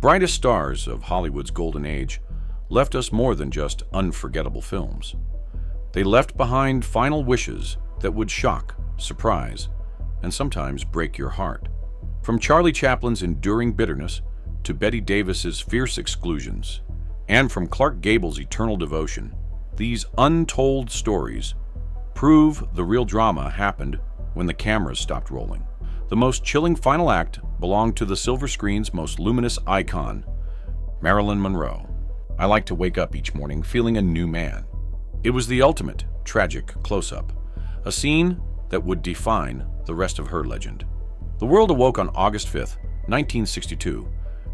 brightest stars of Hollywood's golden age left us more than just unforgettable films. They left behind final wishes that would shock, surprise, and sometimes break your heart. From Charlie Chaplin's enduring bitterness to Bette Davis's fierce exclusions, and from Clark Gable's eternal devotion, these untold stories prove the real drama happened when the cameras stopped rolling. The most chilling final act belonged to the silver screen's most luminous icon, Marilyn Monroe. I like to wake up each morning feeling a new man. It was the ultimate tragic close-up, a scene that would define the rest of her legend. The world awoke on August 5th, 1962,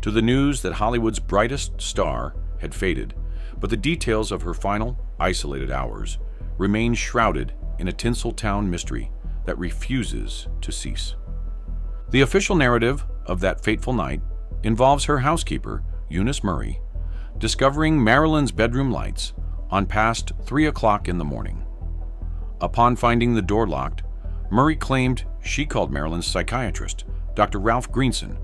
to the news that Hollywood's brightest star had faded, but the details of her final, isolated hours remain shrouded in a Tinseltown mystery that refuses to cease. The official narrative of that fateful night involves her housekeeper, Eunice Murray, discovering Marilyn's bedroom lights on past 3 o'clock in the morning. Upon finding the door locked, Murray claimed she called Marilyn's psychiatrist, Dr. Ralph Greenson,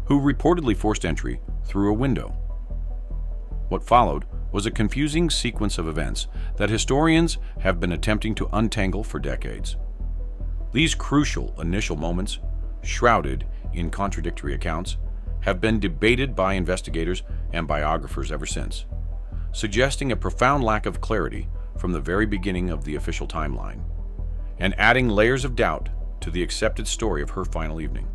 who reportedly forced entry through a window. What followed was a confusing sequence of events that historians have been attempting to untangle for decades. These crucial initial moments, shrouded in contradictory accounts, have been debated by investigators and biographers ever since, suggesting a profound lack of clarity from the very beginning of the official timeline, and adding layers of doubt to the accepted story of her final evening.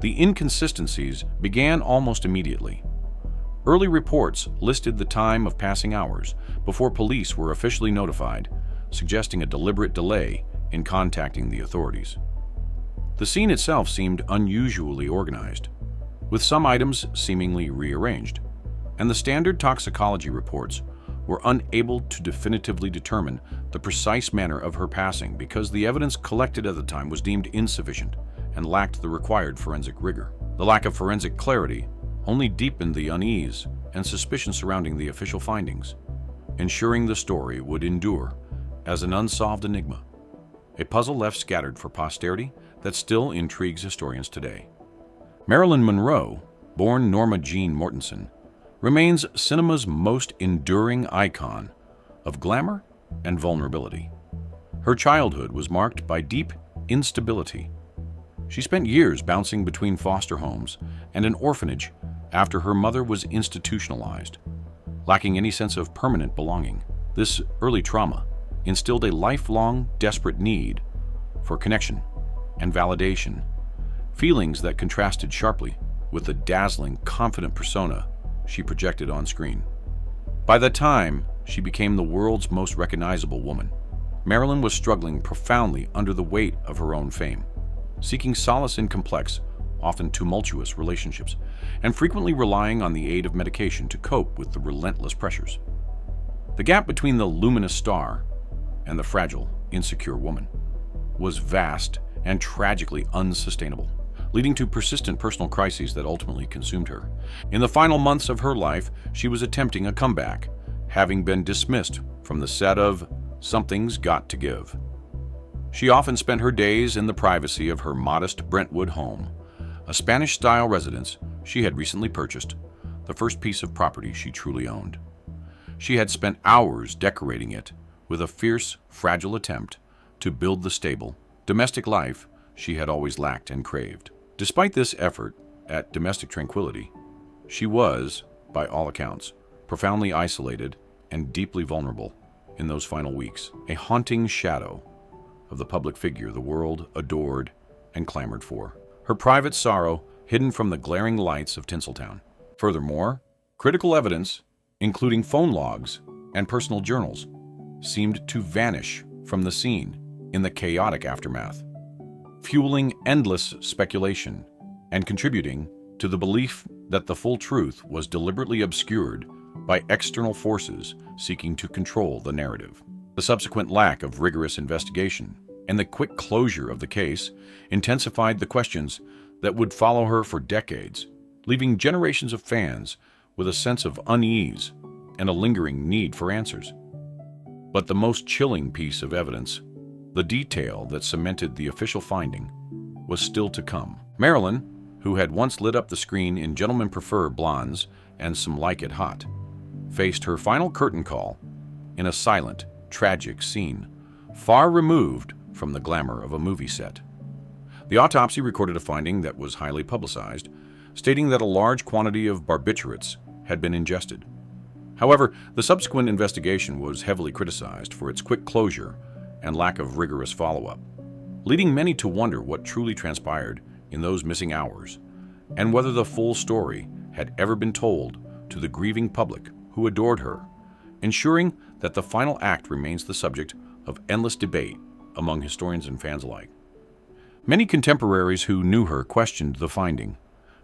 The inconsistencies began almost immediately. Early reports listed the time of passing hours before police were officially notified, suggesting a deliberate delay in contacting the authorities. The scene itself seemed unusually organized, with some items seemingly rearranged, and the standard toxicology reports were unable to definitively determine the precise manner of her passing because the evidence collected at the time was deemed insufficient and lacked the required forensic rigor. The lack of forensic clarity only deepened the unease and suspicion surrounding the official findings, ensuring the story would endure as an unsolved enigma, a puzzle left scattered for posterity that still intrigues historians today. Marilyn Monroe, born Norma Jean Mortensen, remains cinema's most enduring icon of glamour and vulnerability. Her childhood was marked by deep instability. She spent years bouncing between foster homes and an orphanage after her mother was institutionalized, lacking any sense of permanent belonging. This early trauma instilled a lifelong, desperate need for connection and validation, feelings that contrasted sharply with the dazzling, confident persona she projected on screen. By the time she became the world's most recognizable woman, Marilyn was struggling profoundly under the weight of her own fame, seeking solace in complex, often tumultuous relationships, and frequently relying on the aid of medication to cope with the relentless pressures. The gap between the luminous star and the fragile, insecure woman was vast and tragically unsustainable, leading to persistent personal crises that ultimately consumed her. In the final months of her life, she was attempting a comeback, having been dismissed from the set of Something's Got to Give. She often spent her days in the privacy of her modest Brentwood home, a Spanish-style residence she had recently purchased, the first piece of property she truly owned. She had spent hours decorating it with a fierce, fragile attempt to build the stable, domestic life she had always lacked and craved. Despite this effort at domestic tranquility, she was, by all accounts, profoundly isolated and deeply vulnerable in those final weeks, a haunting shadow of the public figure the world adored and clamored for, her private sorrow hidden from the glaring lights of Tinseltown. Furthermore, critical evidence, including phone logs and personal journals, seemed to vanish from the scene in the chaotic aftermath, fueling endless speculation and contributing to the belief that the full truth was deliberately obscured by external forces seeking to control the narrative. The subsequent lack of rigorous investigation and the quick closure of the case intensified the questions that would follow her for decades, leaving generations of fans with a sense of unease and a lingering need for answers. But the most chilling piece of evidence, the detail that cemented the official finding, was still to come. Marilyn, who had once lit up the screen in Gentlemen Prefer Blondes and Some Like It Hot, faced her final curtain call in a silent, tragic scene, far removed from the glamour of a movie set. The autopsy recorded a finding that was highly publicized, stating that a large quantity of barbiturates had been ingested. However, the subsequent investigation was heavily criticized for its quick closure and lack of rigorous follow-up, leading many to wonder what truly transpired in those missing hours, and whether the full story had ever been told to the grieving public who adored her, ensuring that the final act remains the subject of endless debate among historians and fans alike. Many contemporaries who knew her questioned the finding,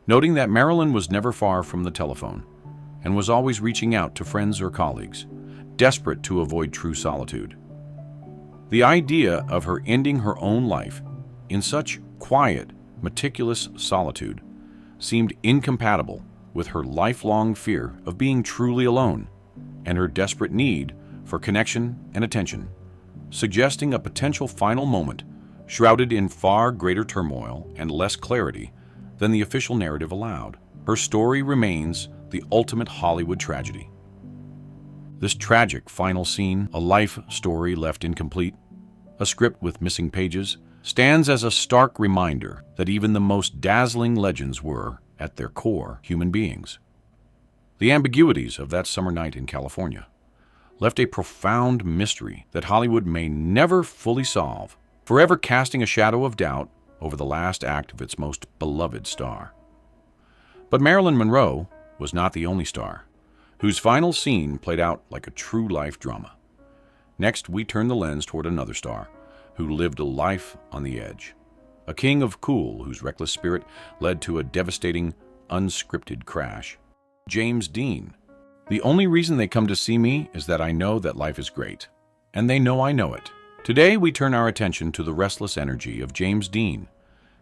noting that Marilyn was never far from the telephone and was always reaching out to friends or colleagues, desperate to avoid true solitude. The idea of her ending her own life in such quiet, meticulous solitude seemed incompatible with her lifelong fear of being truly alone and her desperate need for connection and attention, suggesting a potential final moment shrouded in far greater turmoil and less clarity than the official narrative allowed. Her story remains the ultimate Hollywood tragedy. This tragic final scene, a life story left incomplete, a script with missing pages, stands as a stark reminder that even the most dazzling legends were, at their core, human beings. The ambiguities of that summer night in California left a profound mystery that Hollywood may never fully solve, forever casting a shadow of doubt over the last act of its most beloved star. But Marilyn Monroe was not the only star, whose final scene played out like a true life drama. Next, we turn the lens toward another star, who lived a life on the edge. A king of cool whose reckless spirit led to a devastating, unscripted crash. James Dean. The only reason they come to see me is that I know that life is great, and they know I know it. Today, we turn our attention to the restless energy of James Dean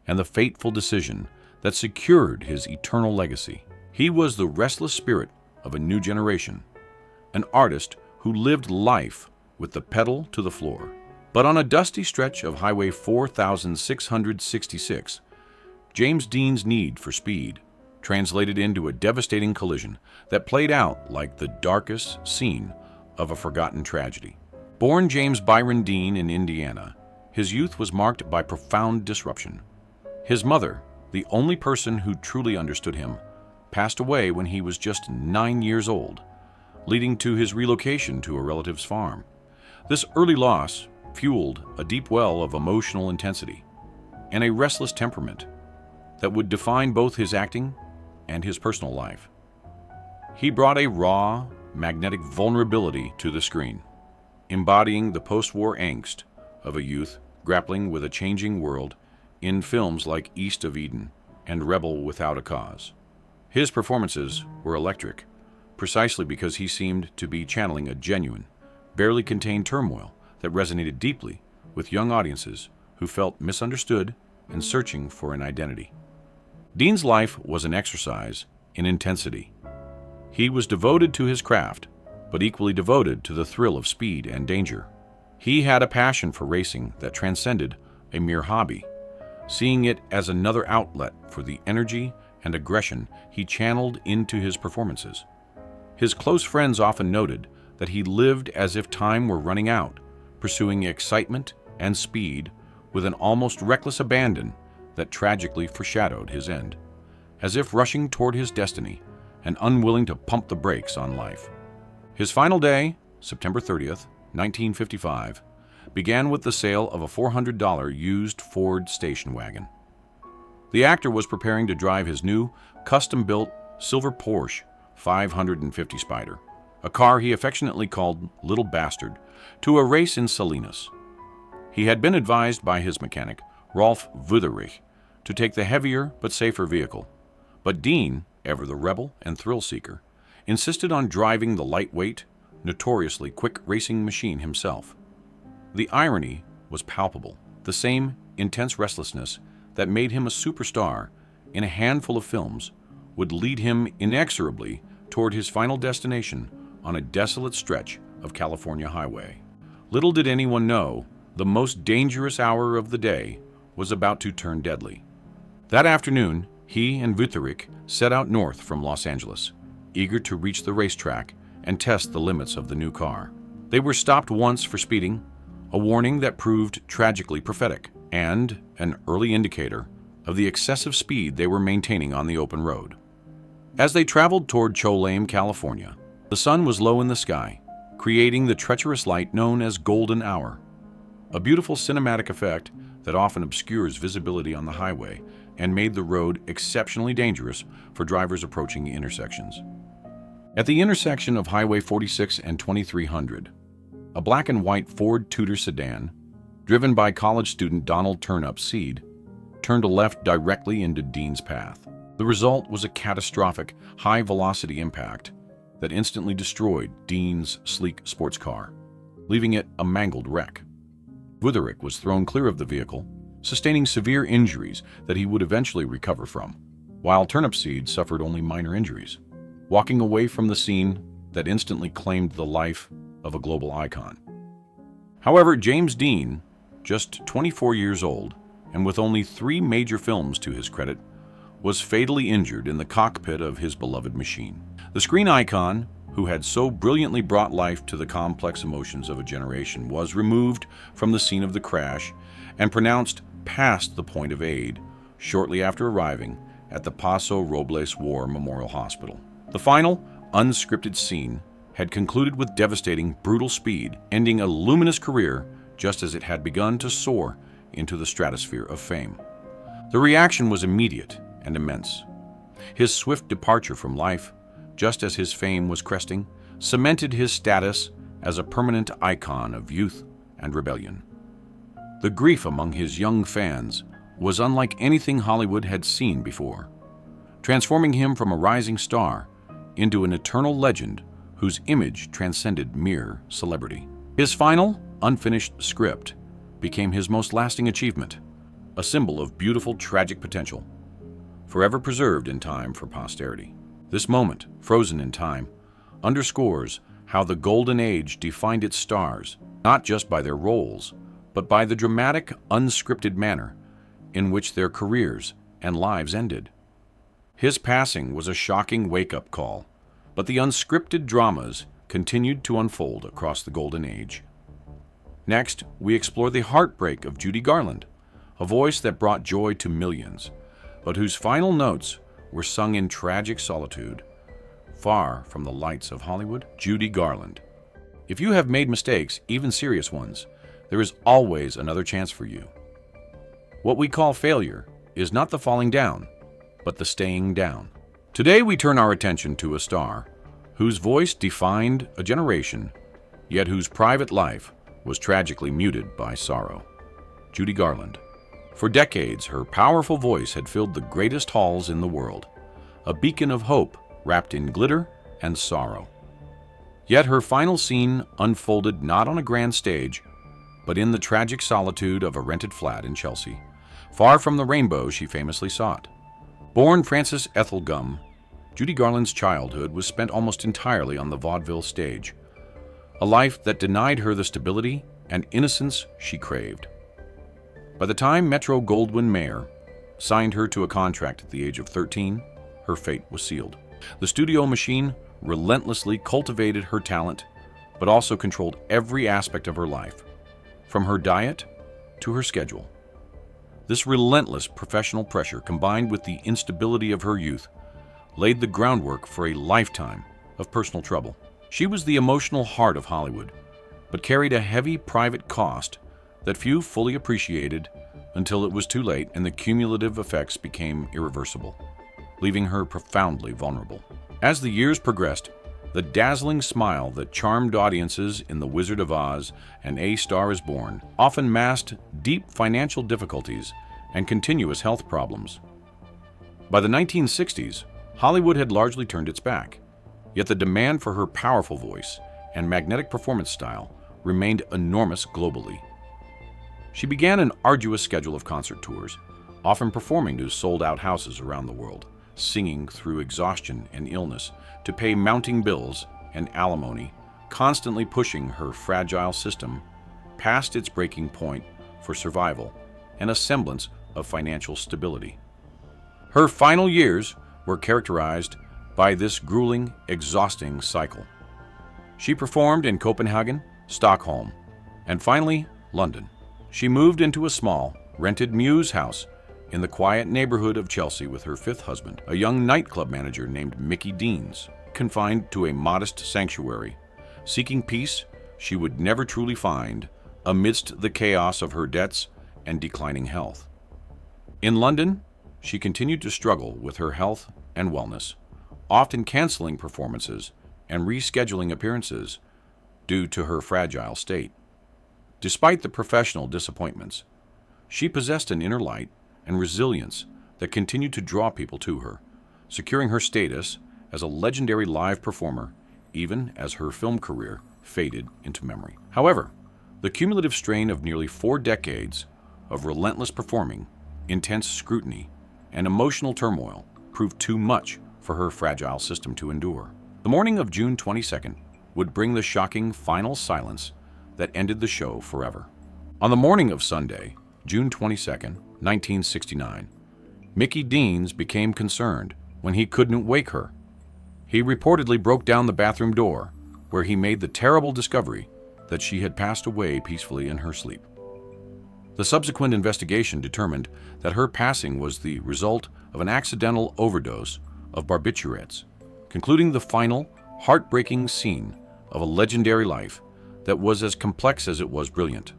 and the fateful decision that secured his eternal legacy. He was the restless spirit of a new generation, an artist who lived life with the pedal to the floor. But on a dusty stretch of Highway 4666, James Dean's need for speed translated into a devastating collision that played out like the darkest scene of a forgotten tragedy. Born James Byron Dean in Indiana, his youth was marked by profound disruption. His mother, the only person who truly understood him, passed away when he was just 9 years old, leading to his relocation to a relative's farm. This early loss fueled a deep well of emotional intensity and a restless temperament that would define both his acting and his personal life. He brought a raw, magnetic vulnerability to the screen, embodying the post-war angst of a youth grappling with a changing world in films like East of Eden and Rebel Without a Cause. His performances were electric, precisely because he seemed to be channeling a genuine, barely contained turmoil that resonated deeply with young audiences who felt misunderstood and searching for an identity. Dean's life was an exercise in intensity. He was devoted to his craft, but equally devoted to the thrill of speed and danger. He had a passion for racing that transcended a mere hobby, seeing it as another outlet for the energy and aggression he channeled into his performances. His close friends often noted that he lived as if time were running out, pursuing excitement and speed with an almost reckless abandon that tragically foreshadowed his end, as if rushing toward his destiny and unwilling to pump the brakes on life. His final day, September 30th, 1955, began with the sale of a $400 used Ford station wagon. The actor was preparing to drive his new, custom-built silver Porsche 550 Spider, a car he affectionately called Little Bastard, to a race in Salinas. He had been advised by his mechanic, Rolf Wütherich, to take the heavier but safer vehicle, but Dean, ever the rebel and thrill-seeker, insisted on driving the lightweight, notoriously quick racing machine himself. The irony was palpable, the same intense restlessness that made him a superstar in a handful of films would lead him inexorably toward his final destination on a desolate stretch of California highway. Little did anyone know, the most dangerous hour of the day was about to turn deadly. That afternoon, he and Wütherich set out north from Los Angeles, eager to reach the racetrack and test the limits of the new car. They were stopped once for speeding, a warning that proved tragically prophetic, and an early indicator of the excessive speed they were maintaining on the open road. As they traveled toward Cholame, California, the sun was low in the sky, creating the treacherous light known as golden hour, a beautiful cinematic effect that often obscures visibility on the highway and made the road exceptionally dangerous for drivers approaching intersections. At the intersection of Highway 46 and 2300, a black and white Ford Tudor sedan, driven by college student Donald Turnup Seed, turned a left directly into Dean's path. The result was a catastrophic, high-velocity impact that instantly destroyed Dean's sleek sports car, leaving it a mangled wreck. Wütherich was thrown clear of the vehicle, sustaining severe injuries that he would eventually recover from, while Turnipseed suffered only minor injuries, walking away from the scene that instantly claimed the life of a global icon. However, James Dean, just 24 years old, and with only 3 major films to his credit, was fatally injured in the cockpit of his beloved machine. The screen icon, who had so brilliantly brought life to the complex emotions of a generation, was removed from the scene of the crash and pronounced past the point of aid shortly after arriving at the Paso Robles War Memorial Hospital. The final, unscripted scene had concluded with devastating, brutal speed, ending a luminous career just as it had begun to soar into the stratosphere of fame. The reaction was immediate and immense. His swift departure from life, just as his fame was cresting, cemented his status as a permanent icon of youth and rebellion. The grief among his young fans was unlike anything Hollywood had seen before, transforming him from a rising star into an eternal legend whose image transcended mere celebrity. His final, unfinished script became his most lasting achievement, a symbol of beautiful, tragic potential, forever preserved in time for posterity. This moment, frozen in time, underscores how the Golden Age defined its stars, not just by their roles, but by the dramatic, unscripted manner in which their careers and lives ended. His passing was a shocking wake-up call, but the unscripted dramas continued to unfold across the Golden Age. Next, we explore the heartbreak of Judy Garland, a voice that brought joy to millions, but whose final notes were sung in tragic solitude, far from the lights of Hollywood. Judy Garland. If you have made mistakes, even serious ones, there is always another chance for you. What we call failure is not the falling down, but the staying down. Today we turn our attention to a star whose voice defined a generation, yet whose private life was tragically muted by sorrow. Judy Garland. For decades, her powerful voice had filled the greatest halls in the world, a beacon of hope wrapped in glitter and sorrow. Yet her final scene unfolded not on a grand stage, but in the tragic solitude of a rented flat in Chelsea, far from the rainbow she famously sought. Born Frances Ethel Gum, Judy Garland's childhood was spent almost entirely on the vaudeville stage, a life that denied her the stability and innocence she craved. By the time Metro-Goldwyn-Mayer signed her to a contract at the age of 13, her fate was sealed. The studio machine relentlessly cultivated her talent, but also controlled every aspect of her life, from her diet to her schedule. This relentless professional pressure, combined with the instability of her youth, laid the groundwork for a lifetime of personal trouble. She was the emotional heart of Hollywood, but carried a heavy private cost that few fully appreciated until it was too late and the cumulative effects became irreversible, leaving her profoundly vulnerable. As the years progressed, the dazzling smile that charmed audiences in The Wizard of Oz and A Star is Born often masked deep financial difficulties and continuous health problems. By the 1960s, Hollywood had largely turned its back, yet the demand for her powerful voice and magnetic performance style remained enormous globally. She began an arduous schedule of concert tours, often performing to sold-out houses around the world, singing through exhaustion and illness to pay mounting bills and alimony, constantly pushing her fragile system past its breaking point for survival and a semblance of financial stability. Her final years were characterized by this grueling, exhausting cycle. She performed in Copenhagen, Stockholm, and finally, London. She moved into a small, rented mews house in the quiet neighborhood of Chelsea with her fifth husband, a young nightclub manager named Mickey Deans, confined to a modest sanctuary, seeking peace she would never truly find amidst the chaos of her debts and declining health. In London, she continued to struggle with her health and wellness, often canceling performances and rescheduling appearances due to her fragile state. Despite the professional disappointments, she possessed an inner light and resilience that continued to draw people to her, securing her status as a legendary live performer even as her film career faded into memory. However, the cumulative strain of nearly 4 decades of relentless performing, intense scrutiny, and emotional turmoil proved too much for her fragile system to endure. The morning of June 22nd would bring the shocking final silence that ended the show forever. On the morning of Sunday, June 22nd, 1969, Mickey Deans became concerned when he couldn't wake her. He reportedly broke down the bathroom door, where he made the terrible discovery that she had passed away peacefully in her sleep. The subsequent investigation determined that her passing was the result of an accidental overdose of barbiturates, concluding the final, heartbreaking scene of a legendary life that was as complex as it was brilliant.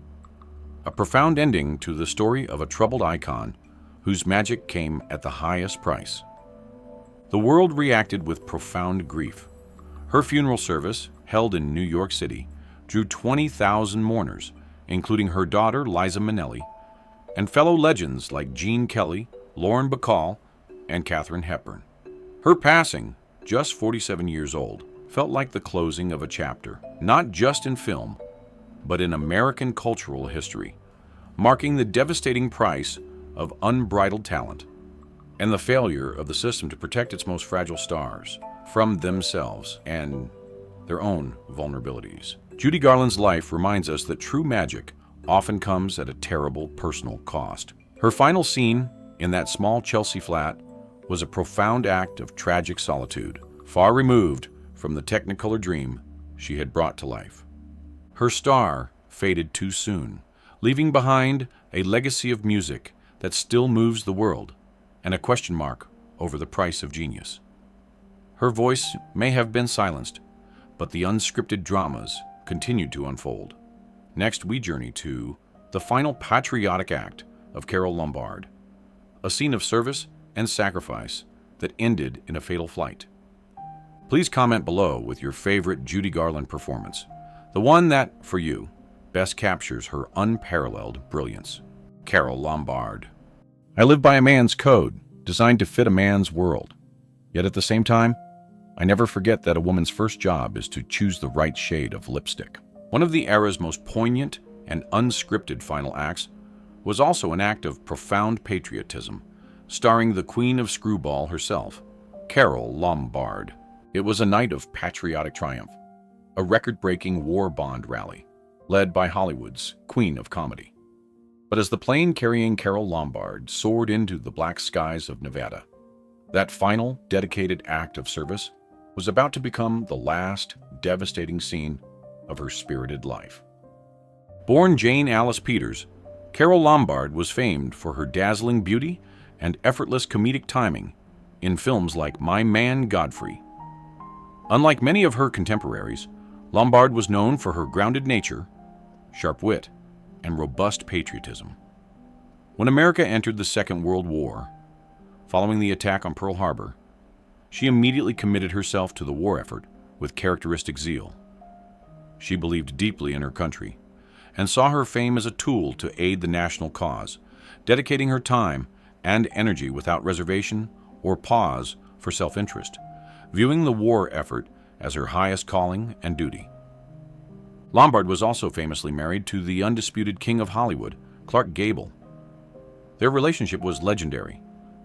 A profound ending to the story of a troubled icon whose magic came at the highest price. The world reacted with profound grief. Her funeral service, held in New York City, drew 20,000 mourners, including her daughter Liza Minnelli, and fellow legends like Gene Kelly, Lauren Bacall, and Katharine Hepburn. Her passing, just 47 years old, felt like the closing of a chapter, not just in film, but in American cultural history, marking the devastating price of unbridled talent and the failure of the system to protect its most fragile stars from themselves and their own vulnerabilities. Judy Garland's life reminds us that true magic often comes at a terrible personal cost. Her final scene in that small Chelsea flat was a profound act of tragic solitude, far removed from the Technicolor dream she had brought to life. Her star faded too soon, leaving behind a legacy of music that still moves the world and a question mark over the price of genius. Her voice may have been silenced, but the unscripted dramas continued to unfold. Next, we journey to the final patriotic act of Carole Lombard, a scene of service and sacrifice that ended in a fatal flight. Please comment below with your favorite Judy Garland performance, the one that, for you, best captures her unparalleled brilliance. Carole Lombard. I live by a man's code, designed to fit a man's world. Yet at the same time, I never forget that a woman's first job is to choose the right shade of lipstick. One of the era's most poignant and unscripted final acts was also an act of profound patriotism, starring the Queen of Screwball herself, Carole Lombard. It was a night of patriotic triumph, a record-breaking war bond rally, led by Hollywood's Queen of Comedy. But as the plane carrying Carole Lombard soared into the black skies of Nevada, that final, dedicated act of service was about to become the last, devastating scene of her spirited life. Born Jane Alice Peters, Carole Lombard was famed for her dazzling beauty and effortless comedic timing in films like My Man Godfrey. Unlike many of her contemporaries, Lombard was known for her grounded nature, sharp wit, and robust patriotism. When America entered the Second World War, following the attack on Pearl Harbor, she immediately committed herself to the war effort with characteristic zeal. She believed deeply in her country and saw her fame as a tool to aid the national cause, dedicating her time and energy without reservation or pause for self-interest, viewing the war effort as her highest calling and duty. Lombard was also famously married to the undisputed king of Hollywood, Clark Gable. Their relationship was legendary,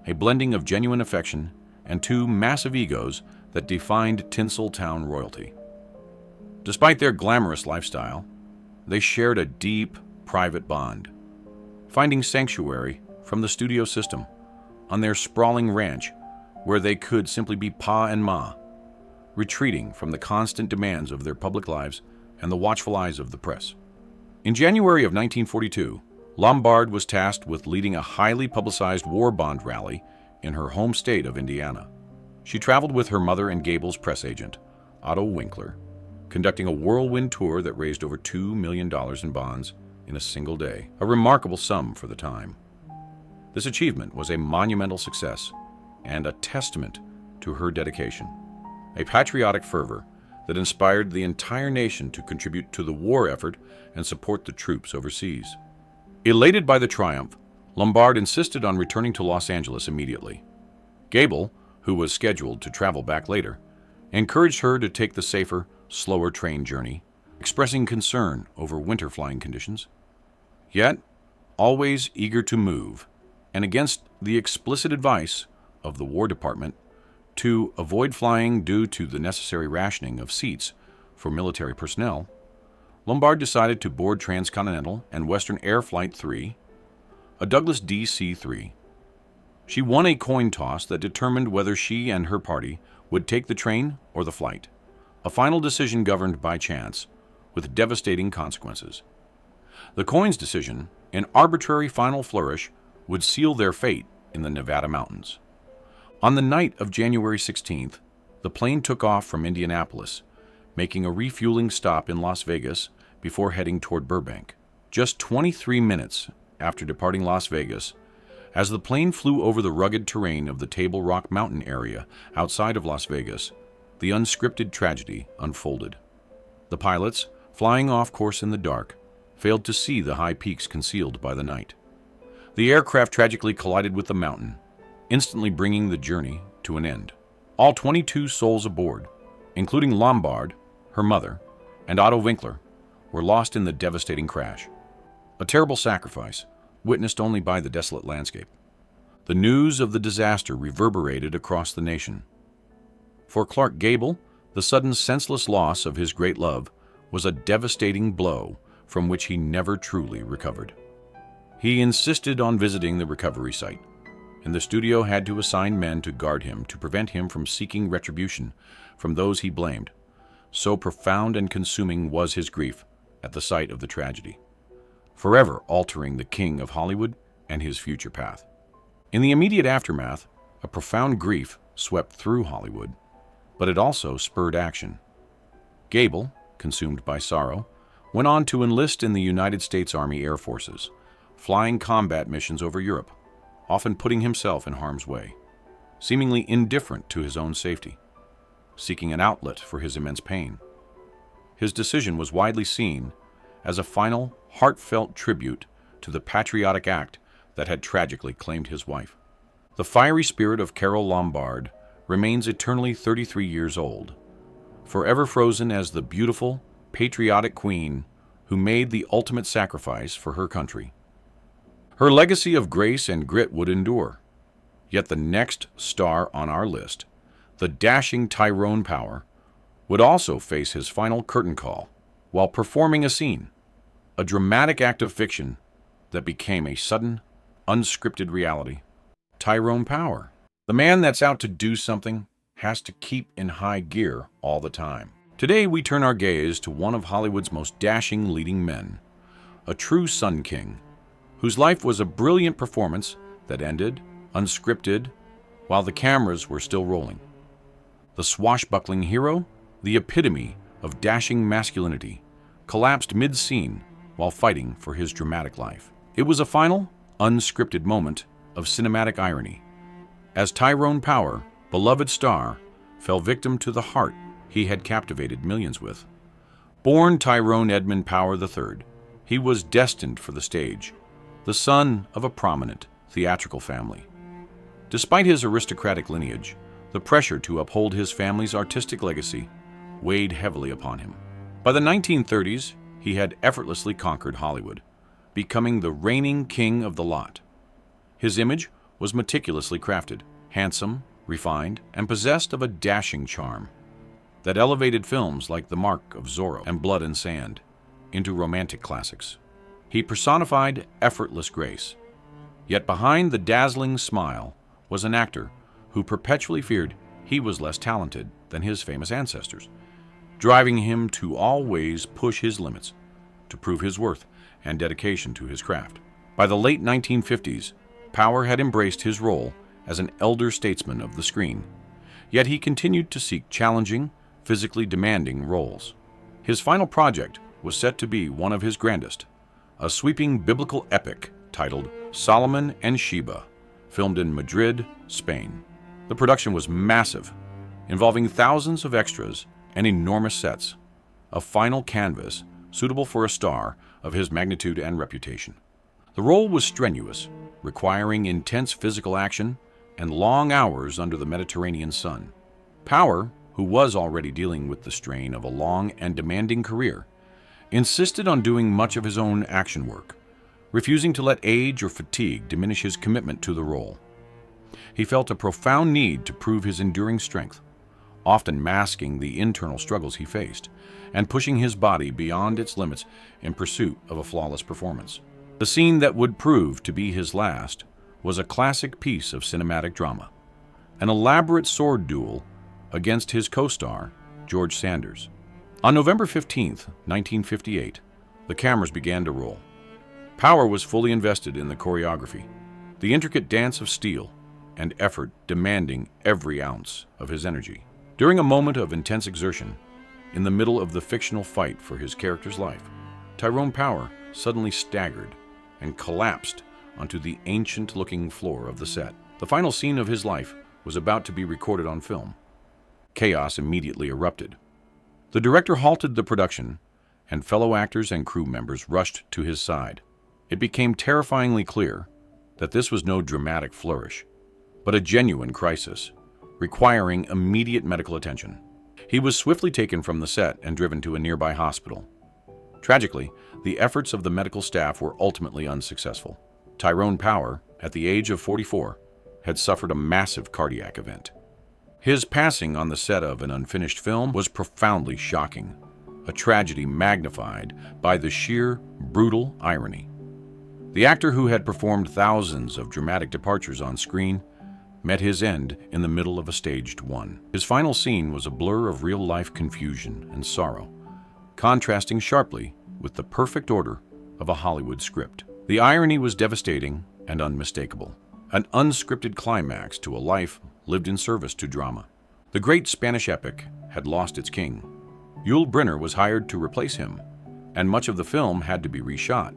a blending of genuine affection and two massive egos that defined Tinseltown royalty. Despite their glamorous lifestyle, they shared a deep, private bond, finding sanctuary from the studio system on their sprawling ranch where they could simply be Pa and Ma, retreating from the constant demands of their public lives and the watchful eyes of the press. In January of 1942, Lombard was tasked with leading a highly publicized war bond rally in her home state of Indiana. She traveled with her mother and Gable's press agent, Otto Winkler, conducting a whirlwind tour that raised over $2 million in bonds in a single day, a remarkable sum for the time. This achievement was a monumental success and a testament to her dedication, a patriotic fervor that inspired the entire nation to contribute to the war effort and support the troops overseas. Elated by the triumph, Lombard insisted on returning to Los Angeles immediately. Gable, who was scheduled to travel back later, encouraged her to take the safer, slower train journey, expressing concern over winter flying conditions. Yet, always eager to move, and against the explicit advice of the War Department to avoid flying due to the necessary rationing of seats for military personnel, Lombard decided to board Transcontinental and Western Air Flight 3, a Douglas DC-3. She won a coin toss that determined whether she and her party would take the train or the flight, a final decision governed by chance, with devastating consequences. The coin's decision, an arbitrary final flourish, would seal their fate in the Nevada mountains. On the night of January 16th, the plane took off from Indianapolis, making a refueling stop in Las Vegas before heading toward Burbank. Just 23 minutes after departing Las Vegas, as the plane flew over the rugged terrain of the Table Rock Mountain area outside of Las Vegas, the unscripted tragedy unfolded. The pilots, flying off course in the dark, failed to see the high peaks concealed by the night. The aircraft tragically collided with the mountain, instantly bringing the journey to an end. All 22 souls aboard, including Lombard, her mother, and Otto Winkler, were lost in the devastating crash. A terrible sacrifice, witnessed only by the desolate landscape. The news of the disaster reverberated across the nation. For Clark Gable, the sudden senseless loss of his great love was a devastating blow from which he never truly recovered. He insisted on visiting the recovery site, and the studio had to assign men to guard him to prevent him from seeking retribution from those he blamed. So profound and consuming was his grief at the sight of the tragedy, forever altering the king of Hollywood and his future path. In the immediate aftermath, a profound grief swept through Hollywood, but it also spurred action. Gable, consumed by sorrow, went on to enlist in the United States Army Air Forces, flying combat missions over Europe, often putting himself in harm's way, seemingly indifferent to his own safety, seeking an outlet for his immense pain. His decision was widely seen as a final, heartfelt tribute to the patriotic act that had tragically claimed his wife. The fiery spirit of Carole Lombard remains eternally 33 years old, forever frozen as the beautiful, patriotic queen who made the ultimate sacrifice for her country. Her legacy of grace and grit would endure. Yet the next star on our list, the dashing Tyrone Power, would also face his final curtain call while performing a scene, a dramatic act of fiction that became a sudden, unscripted reality. Tyrone Power, the man that's out to do something, has to keep in high gear all the time. Today we turn our gaze to one of Hollywood's most dashing leading men, a true Sun King, whose life was a brilliant performance that ended, unscripted, while the cameras were still rolling. The swashbuckling hero, the epitome of dashing masculinity, collapsed mid-scene while fighting for his dramatic life. It was a final, unscripted moment of cinematic irony, as Tyrone Power, beloved star, fell victim to the heart he had captivated millions with. Born Tyrone Edmund Power III, he was destined for the stage, the son of a prominent theatrical family. Despite his aristocratic lineage, the pressure to uphold his family's artistic legacy weighed heavily upon him. By the 1930s, he had effortlessly conquered Hollywood, becoming the reigning king of the lot. His image was meticulously crafted, handsome, refined, and possessed of a dashing charm that elevated films like The Mark of Zorro and Blood and Sand into romantic classics. He personified effortless grace, yet behind the dazzling smile was an actor who perpetually feared he was less talented than his famous ancestors, driving him to always push his limits to prove his worth and dedication to his craft. By the late 1950s, Power had embraced his role as an elder statesman of the screen, yet he continued to seek challenging, physically demanding roles. His final project was set to be one of his grandest, a sweeping biblical epic titled Solomon and Sheba, filmed in Madrid, Spain. The production was massive, involving thousands of extras and enormous sets, a final canvas suitable for a star of his magnitude and reputation. The role was strenuous, requiring intense physical action and long hours under the Mediterranean sun. Power, who was already dealing with the strain of a long and demanding career, insisted on doing much of his own action work, refusing to let age or fatigue diminish his commitment to the role. He felt a profound need to prove his enduring strength, often masking the internal struggles he faced, and pushing his body beyond its limits in pursuit of a flawless performance. The scene that would prove to be his last was a classic piece of cinematic drama, an elaborate sword duel against his co-star, George Sanders. On November 15, 1958, the cameras began to roll. Power was fully invested in the choreography, the intricate dance of steel and effort demanding every ounce of his energy. During a moment of intense exertion, in the middle of the fictional fight for his character's life, Tyrone Power suddenly staggered and collapsed onto the ancient-looking floor of the set. The final scene of his life was about to be recorded on film. Chaos immediately erupted. The director halted the production, and fellow actors and crew members rushed to his side. It became terrifyingly clear that this was no dramatic flourish, but a genuine crisis, requiring immediate medical attention. He was swiftly taken from the set and driven to a nearby hospital. Tragically, the efforts of the medical staff were ultimately unsuccessful. Tyrone Power, at the age of 44, had suffered a massive cardiac event. His passing on the set of an unfinished film was profoundly shocking, a tragedy magnified by the sheer, brutal irony. The actor who had performed thousands of dramatic departures on screen met his end in the middle of a staged one. His final scene was a blur of real-life confusion and sorrow, contrasting sharply with the perfect order of a Hollywood script. The irony was devastating and unmistakable, an unscripted climax to a life lived in service to drama. The great Spanish epic had lost its king. Yul Brynner was hired to replace him, and much of the film had to be reshot.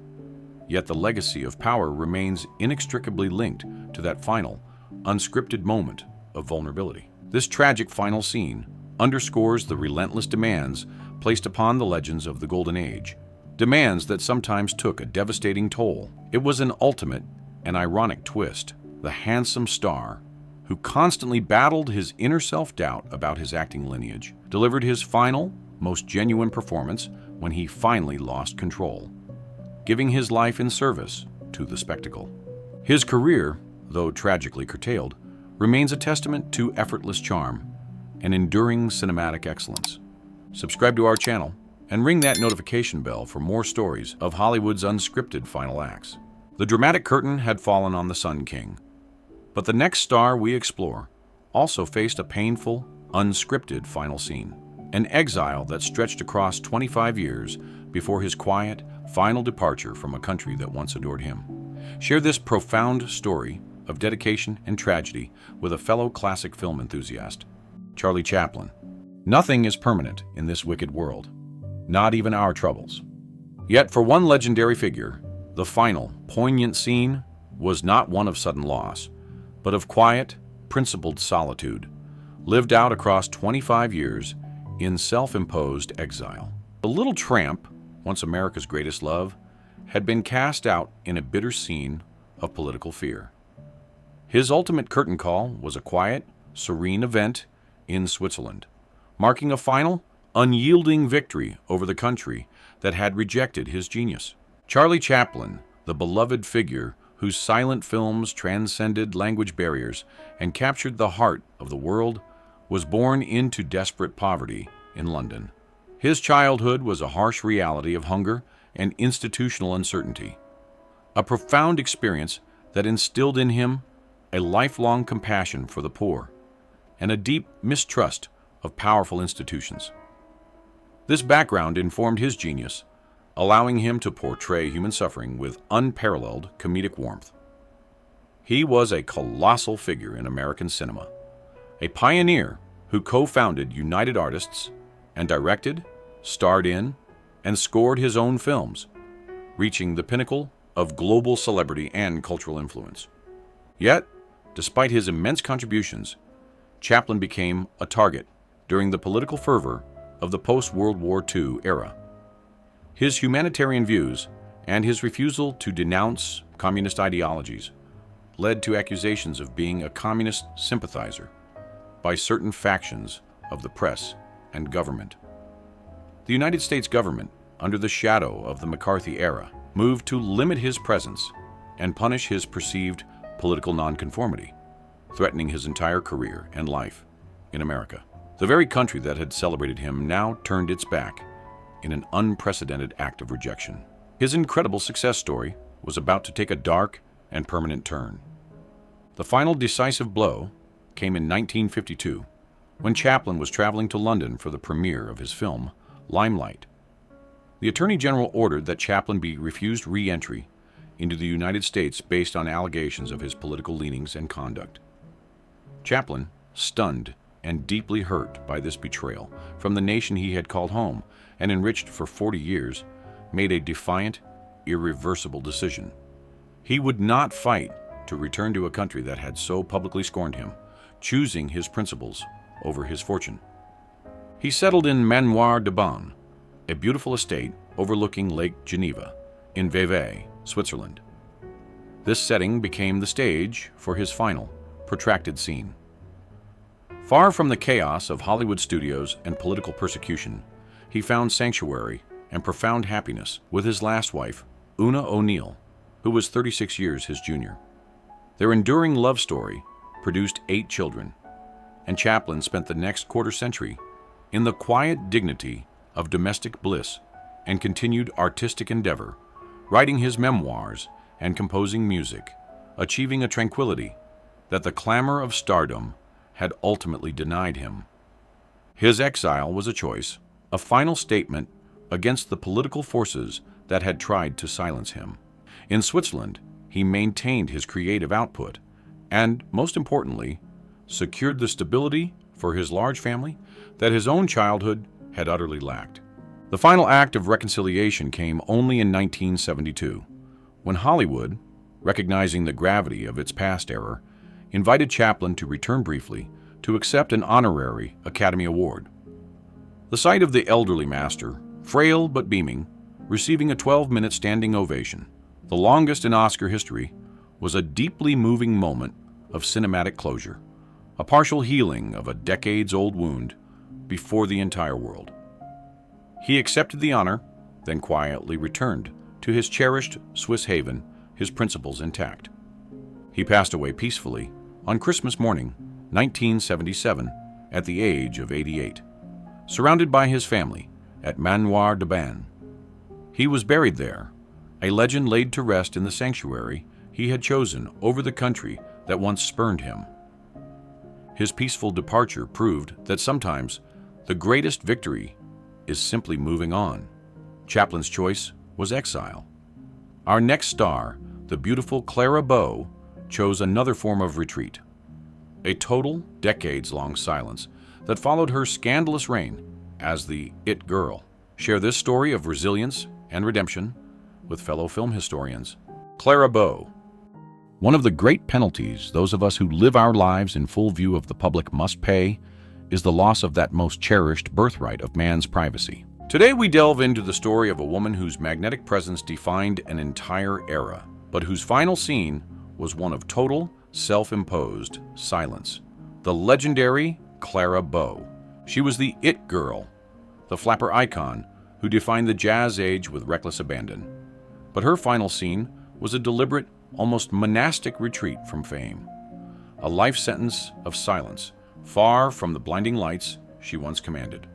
Yet the legacy of Power remains inextricably linked to that final, unscripted moment of vulnerability. This tragic final scene underscores the relentless demands placed upon the legends of the Golden Age, demands that sometimes took a devastating toll. It was an ultimate and ironic twist. The handsome star, who constantly battled his inner self-doubt about his acting lineage, delivered his final, most genuine performance when he finally lost control, giving his life in service to the spectacle. His career, though tragically curtailed, remains a testament to effortless charm and enduring cinematic excellence. Subscribe to our channel and ring that notification bell for more stories of Hollywood's unscripted final acts. The dramatic curtain had fallen on the Sun King, but the next star we explore also faced a painful, unscripted final scene, an exile that stretched across 25 years before his quiet, final departure from a country that once adored him. Share this profound story of dedication and tragedy with a fellow classic film enthusiast, Charlie Chaplin. Nothing is permanent in this wicked world, not even our troubles. Yet for one legendary figure, the final, poignant scene was not one of sudden loss, but of quiet, principled solitude, lived out across 25 years in self-imposed exile. The little tramp, once America's greatest love, had been cast out in a bitter scene of political fear. His ultimate curtain call was a quiet, serene event in Switzerland, marking a final, unyielding victory over the country that had rejected his genius. Charlie Chaplin, the beloved figure whose silent films transcended language barriers and captured the heart of the world, was born into desperate poverty in London. His childhood was a harsh reality of hunger and institutional uncertainty, a profound experience that instilled in him a lifelong compassion for the poor, and a deep mistrust of powerful institutions. This background informed his genius, allowing him to portray human suffering with unparalleled comedic warmth. He was a colossal figure in American cinema, a pioneer who co-founded United Artists and directed, starred in, and scored his own films, reaching the pinnacle of global celebrity and cultural influence. Yet, despite his immense contributions, Chaplin became a target during the political fervor of the post-World War II era. His humanitarian views and his refusal to denounce communist ideologies led to accusations of being a communist sympathizer by certain factions of the press and government. The United States government, under the shadow of the McCarthy era, moved to limit his presence and punish his perceived political nonconformity, threatening his entire career and life in America. The very country that had celebrated him now turned its back in an unprecedented act of rejection. His incredible success story was about to take a dark and permanent turn. The final decisive blow came in 1952, when Chaplin was traveling to London for the premiere of his film, Limelight. The Attorney General ordered that Chaplin be refused re-entry into the United States based on allegations of his political leanings and conduct. Chaplin, stunned and deeply hurt by this betrayal from the nation he had called home and enriched for 40 years, made a defiant, irreversible decision. He would not fight to return to a country that had so publicly scorned him, choosing his principles over his fortune. He settled in Manoir de Bonne, a beautiful estate overlooking Lake Geneva in Vevey, Switzerland. This setting became the stage for his final, protracted scene. Far from the chaos of Hollywood studios and political persecution, he found sanctuary and profound happiness with his last wife, Una O'Neill, who was 36 years his junior. Their enduring love story produced 8 children, and Chaplin spent the next quarter century in the quiet dignity of domestic bliss and continued artistic endeavor, writing his memoirs and composing music, achieving a tranquility that the clamor of stardom had ultimately denied him. His exile was a choice, a final statement against the political forces that had tried to silence him. In Switzerland, he maintained his creative output and, most importantly, secured the stability for his large family that his own childhood had utterly lacked. The final act of reconciliation came only in 1972, when Hollywood, recognizing the gravity of its past error, invited Chaplin to return briefly to accept an honorary Academy Award. The sight of the elderly master, frail but beaming, receiving a 12-minute standing ovation, the longest in Oscar history, was a deeply moving moment of cinematic closure, a partial healing of a decades-old wound before the entire world. He accepted the honor, then quietly returned to his cherished Swiss haven, his principles intact. He passed away peacefully on Christmas morning, 1977, at the age of 88, surrounded by his family at Manoir de Bonne. He was buried there, a legend laid to rest in the sanctuary he had chosen over the country that once spurned him. His peaceful departure proved that sometimes the greatest victory is simply moving on. Chaplin's choice was exile. Our next star, the beautiful Clara Bow, chose another form of retreat, a total, decades-long silence that followed her scandalous reign as the It Girl. Share this story of resilience and redemption with fellow film historians. Clara Bow. One of the great penalties those of us who live our lives in full view of the public must pay is the loss of that most cherished birthright of man's privacy. Today we delve into the story of a woman whose magnetic presence defined an entire era, but whose final scene was one of total, self-imposed silence. The legendary Clara Bow. She was the It Girl, the flapper icon who defined the jazz age with reckless abandon. But her final scene was a deliberate, almost monastic retreat from fame, a life sentence of silence, far from the blinding lights she once commanded.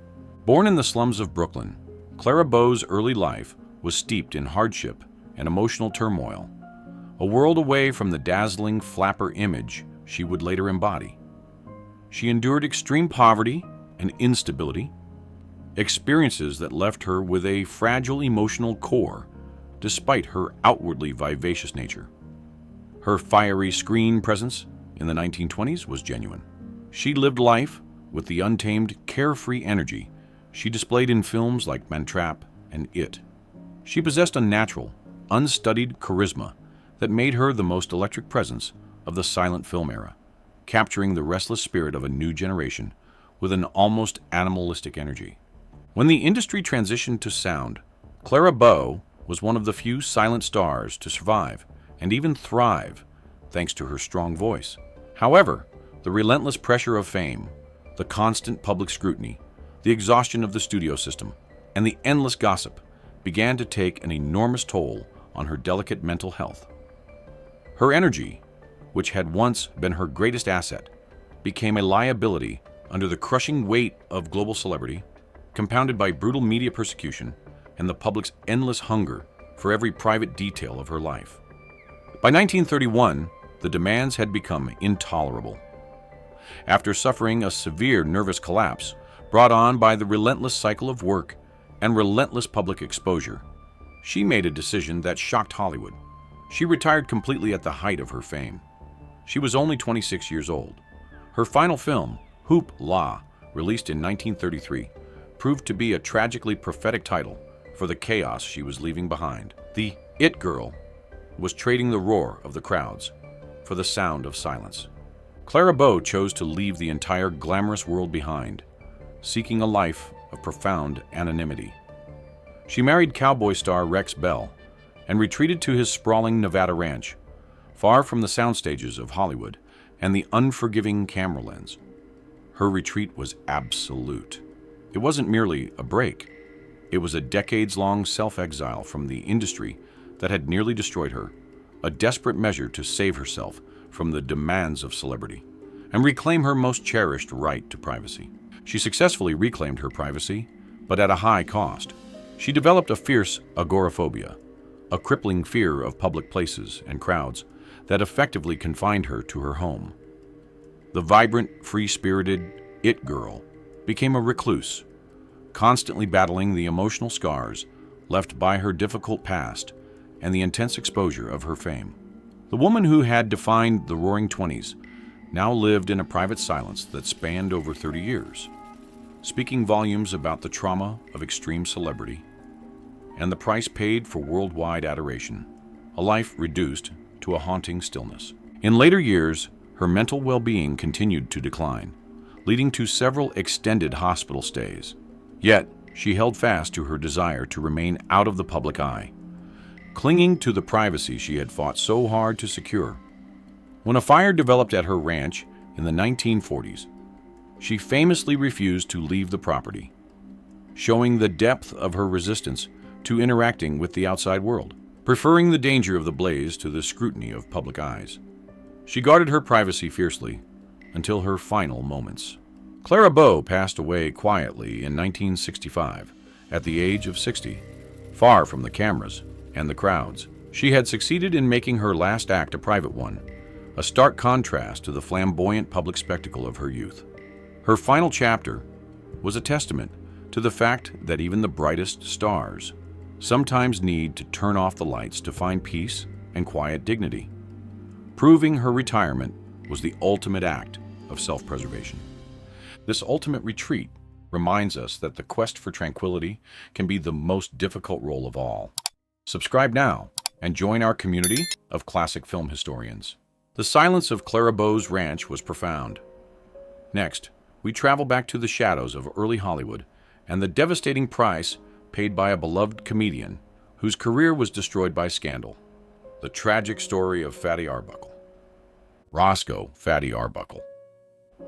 Born in the slums of Brooklyn, Clara Bow's early life was steeped in hardship and emotional turmoil. A world away from the dazzling flapper image she would later embody. She endured extreme poverty and instability, experiences that left her with a fragile emotional core despite her outwardly vivacious nature. Her fiery screen presence in the 1920s was genuine. She lived life with the untamed, carefree energy she displayed in films like Mantrap and It. She possessed a natural, unstudied charisma that made her the most electric presence of the silent film era, capturing the restless spirit of a new generation with an almost animalistic energy. When the industry transitioned to sound, Clara Bow was one of the few silent stars to survive and even thrive thanks to her strong voice. However, the relentless pressure of fame, the constant public scrutiny, the exhaustion of the studio system, and the endless gossip began to take an enormous toll on her delicate mental health. Her energy, which had once been her greatest asset, became a liability under the crushing weight of global celebrity, compounded by brutal media persecution and the public's endless hunger for every private detail of her life. By 1931, the demands had become intolerable. After suffering a severe nervous collapse brought on by the relentless cycle of work and relentless public exposure, she made a decision that shocked Hollywood. She retired completely at the height of her fame. She was only 26 years old. Her final film, Hoop La, released in 1933, proved to be a tragically prophetic title for the chaos she was leaving behind. The It Girl was trading the roar of the crowds for the sound of silence. Clara Bow chose to leave the entire glamorous world behind, seeking a life of profound anonymity. She married cowboy star Rex Bell and retreated to his sprawling Nevada ranch, far from the sound stages of Hollywood and the unforgiving camera lens. Her retreat was absolute. It wasn't merely a break. It was a decades-long self-exile from the industry that had nearly destroyed her, a desperate measure to save herself from the demands of celebrity and reclaim her most cherished right to privacy. She successfully reclaimed her privacy, but at a high cost. She developed a fierce agoraphobia, a crippling fear of public places and crowds that effectively confined her to her home. The vibrant, free-spirited It Girl became a recluse, constantly battling the emotional scars left by her difficult past and the intense exposure of her fame. The woman who had defined the Roaring Twenties now lived in a private silence that spanned over 30 years, speaking volumes about the trauma of extreme celebrity and the price paid for worldwide adoration, a life reduced to a haunting stillness. In later years, her mental well-being continued to decline, leading to several extended hospital stays. Yet, she held fast to her desire to remain out of the public eye, clinging to the privacy she had fought so hard to secure. When a fire developed at her ranch in the 1940s, she famously refused to leave the property, showing the depth of her resistance to interacting with the outside world, preferring the danger of the blaze to the scrutiny of public eyes. She guarded her privacy fiercely until her final moments. Clara Bow passed away quietly in 1965 at the age of 60, far from the cameras and the crowds. She had succeeded in making her last act a private one, a stark contrast to the flamboyant public spectacle of her youth. Her final chapter was a testament to the fact that even the brightest stars sometimes need to turn off the lights to find peace and quiet dignity. Proving her retirement was the ultimate act of self-preservation. This ultimate retreat reminds us that the quest for tranquility can be the most difficult role of all. Subscribe now and join our community of classic film historians. The silence of Clara Bow's ranch was profound. Next, we travel back to the shadows of early Hollywood and the devastating price paid by a beloved comedian whose career was destroyed by scandal. The tragic story of Fatty Arbuckle. Roscoe Fatty Arbuckle.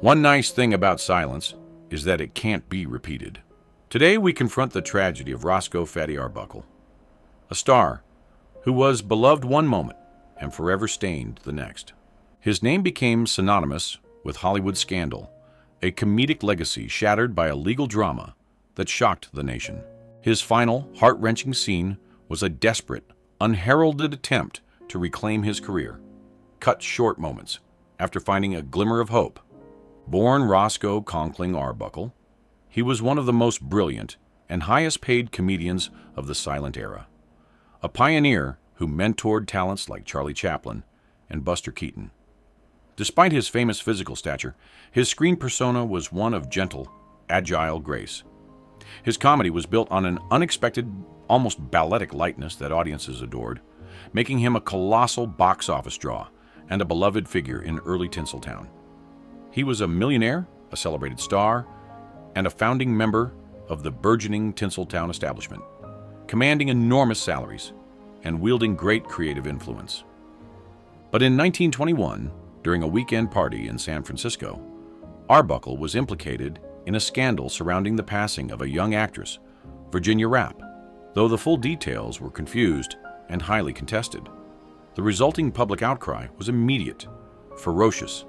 One nice thing about silence is that it can't be repeated. Today we confront the tragedy of Roscoe Fatty Arbuckle, a star who was beloved one moment and forever stained the next. His name became synonymous with Hollywood scandal, a comedic legacy shattered by a legal drama that shocked the nation. His final, heart-wrenching scene was a desperate, unheralded attempt to reclaim his career. Cut short moments after finding a glimmer of hope. Born Roscoe Conkling Arbuckle, he was one of the most brilliant and highest-paid comedians of the silent era, a pioneer who mentored talents like Charlie Chaplin and Buster Keaton. Despite his famous physical stature, his screen persona was one of gentle, agile grace. His comedy was built on an unexpected, almost balletic lightness that audiences adored, making him a colossal box office draw and a beloved figure in early Tinseltown. He was a millionaire, a celebrated star, and a founding member of the burgeoning Tinseltown establishment, commanding enormous salaries and wielding great creative influence. But in 1921, during a weekend party in San Francisco, Arbuckle was implicated in a scandal surrounding the passing of a young actress, Virginia Rapp. Though the full details were confused and highly contested, the resulting public outcry was immediate, ferocious,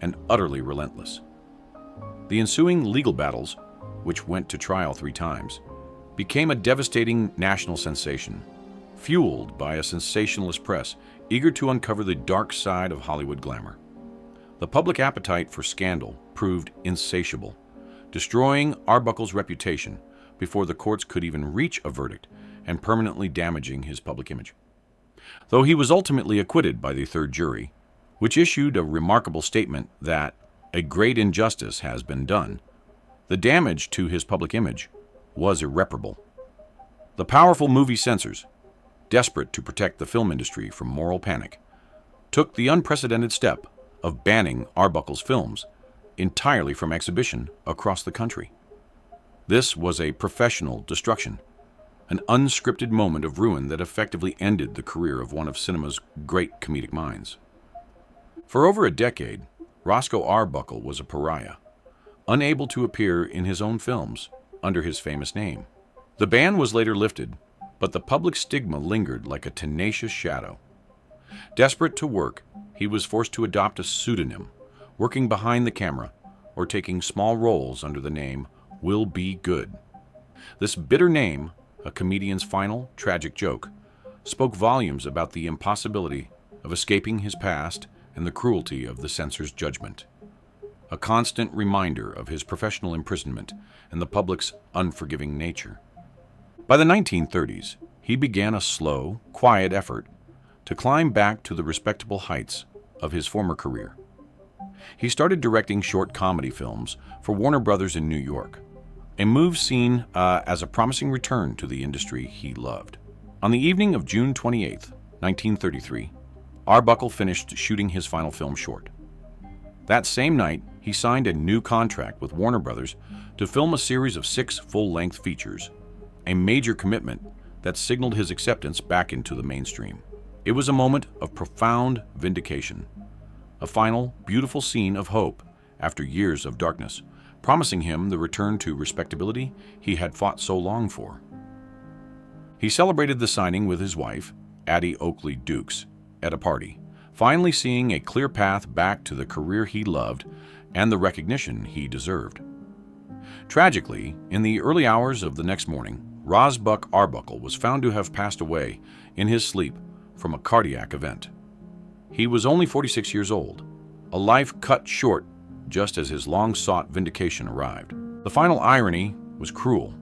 and utterly relentless. The ensuing legal battles, which went to trial 3 times, became a devastating national sensation, fueled by a sensationalist press eager to uncover the dark side of Hollywood glamour. The public appetite for scandal proved insatiable, destroying Arbuckle's reputation before the courts could even reach a verdict and permanently damaging his public image. Though he was ultimately acquitted by the third jury, which issued a remarkable statement that a great injustice has been done, the damage to his public image was irreparable. The powerful movie censors, desperate to protect the film industry from moral panic, took the unprecedented step of banning Arbuckle's films entirely from exhibition across the country. This was a professional destruction, an unscripted moment of ruin that effectively ended the career of one of cinema's great comedic minds. For over a decade, Roscoe Arbuckle was a pariah, unable to appear in his own films under his famous name. The ban was later lifted, but the public stigma lingered like a tenacious shadow. Desperate to work, he was forced to adopt a pseudonym, working behind the camera or taking small roles under the name Will Be Good. This bitter name, a comedian's final, tragic joke, spoke volumes about the impossibility of escaping his past and the cruelty of the censor's judgment, a constant reminder of his professional imprisonment and the public's unforgiving nature. By the 1930s, he began a slow, quiet effort to climb back to the respectable heights of his former career. He started directing short comedy films for Warner Brothers in New York, a move seen as a promising return to the industry he loved. On the evening of June 28, 1933, Arbuckle finished shooting his final film short. That same night, he signed a new contract with Warner Brothers to film a series of 6 full-length features, a major commitment that signaled his acceptance back into the mainstream. It was a moment of profound vindication, a final, beautiful scene of hope after years of darkness, promising him the return to respectability he had fought so long for. He celebrated the signing with his wife, Addie Oakley Dukes, at a party, finally seeing a clear path back to the career he loved and the recognition he deserved. Tragically, in the early hours of the next morning, Rosbuck Arbuckle was found to have passed away in his sleep from a cardiac event. He was only 46 years old, a life cut short just as his long-sought vindication arrived. The final irony was cruel.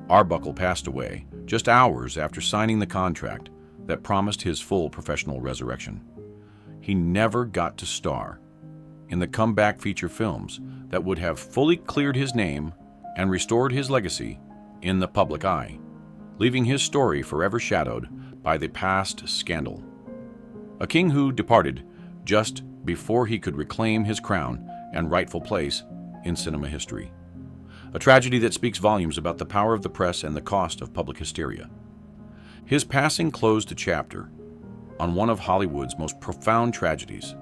Arbuckle passed away just hours after signing the contract that promised his full professional resurrection. He never got to star in the comeback feature films that would have fully cleared his name and restored his legacy in the public eye, leaving his story forever shadowed by the past scandal. A king who departed just before he could reclaim his crown and rightful place in cinema history. A tragedy that speaks volumes about the power of the press and the cost of public hysteria. His passing closed a chapter on one of Hollywood's most profound tragedies,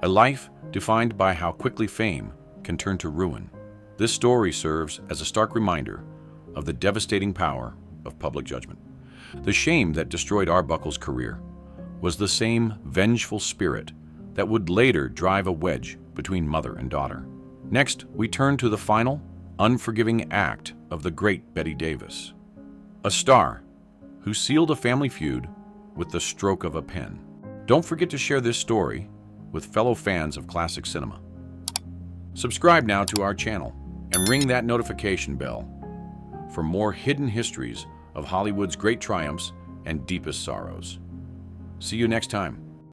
a life defined by how quickly fame can turn to ruin. This story serves as a stark reminder of the devastating power of public judgment. The shame that destroyed Arbuckle's career was the same vengeful spirit that would later drive a wedge between mother and daughter. Next, we turn to the final, unforgiving act of the great Bette Davis, a star who sealed a family feud with the stroke of a pen. Don't forget to share this story with fellow fans of classic cinema. Subscribe now to our channel and ring that notification bell for more hidden histories of Hollywood's great triumphs and deepest sorrows. See you next time.